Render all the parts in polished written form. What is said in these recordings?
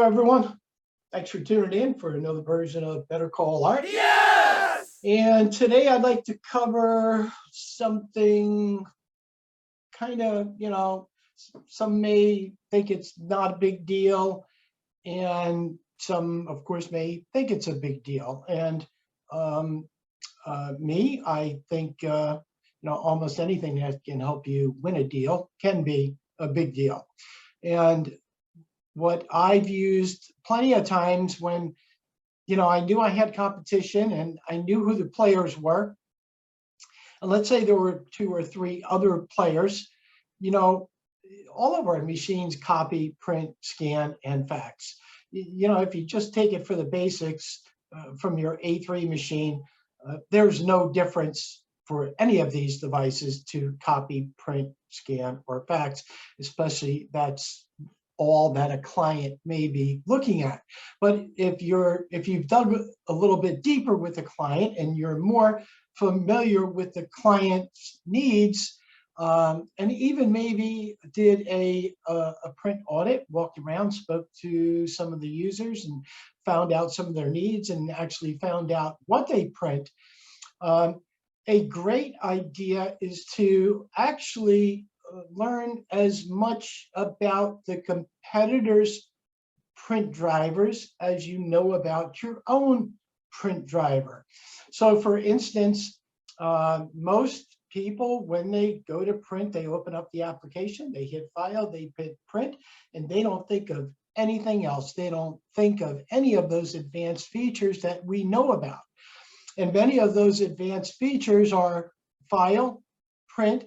Hello, everyone. Thanks for tuning in for another version of Better Call Art. Yes! And today I'd like to cover something kind of, some may think it's not a big deal, and some, of course, may think it's a big deal. And I think, almost anything that can help you win a deal can be a big deal. And what I've used plenty of times when, I knew I had competition and I knew who the players were. And let's say there were 2 or 3 other players, all of our machines copy, print, scan, and fax. If you just take it for the basics from your A3 machine, there's no difference for any of these devices to copy, print, scan, or fax, especially that's all that a client may be looking at. But if you've dug a little bit deeper with the client and you're more familiar with the client's needs, and even maybe did a print audit, walked around, spoke to some of the users and found out some of their needs and actually found out what they print, a great idea is to actually learn as much about the competitors' print drivers as you know about your own print driver. So for instance, most people, when they go to print, they open up the application, they hit file, they hit print, and they don't think of anything else. They don't think of any of those advanced features that we know about. And many of those advanced features are file, print,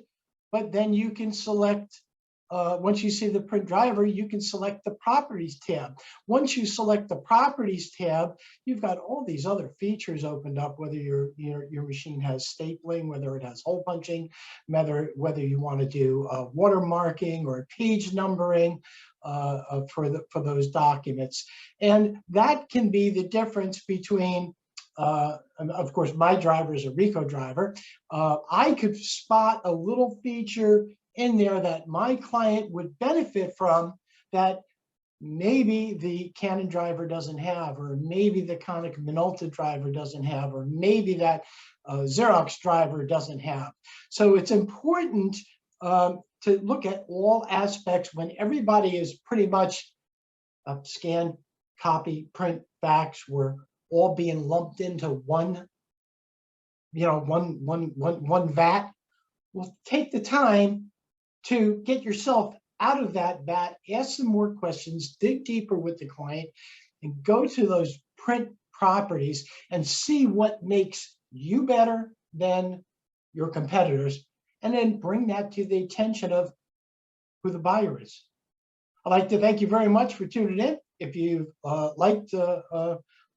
but then you can select, once you see the print driver, you can select the properties tab. Once you select the properties tab, you've got all these other features opened up, whether your machine has stapling, whether it has hole punching, whether you want to do watermarking or page numbering for those documents. And that can be the difference between and of course, my driver is a Ricoh driver. I could spot a little feature in there that my client would benefit from that maybe the Canon driver doesn't have, or maybe the Konica Minolta driver doesn't have, or maybe that Xerox driver doesn't have. So it's important to look at all aspects when everybody is pretty much scan, copy, print, fax. We're all being lumped into one vat. Well, take the time to get yourself out of that vat, ask some more questions, dig deeper with the client, and go to those print properties and see what makes you better than your competitors, and then bring that to the attention of who the buyer is. I'd like to thank you very much for tuning in. If you liked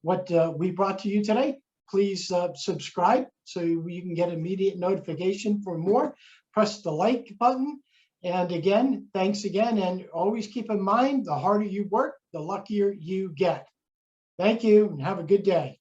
what we brought to you today, please subscribe so you can get immediate notification for more. Press the like button. And again, thanks again. And always keep in mind, the harder you work, the luckier you get. Thank you and have a good day.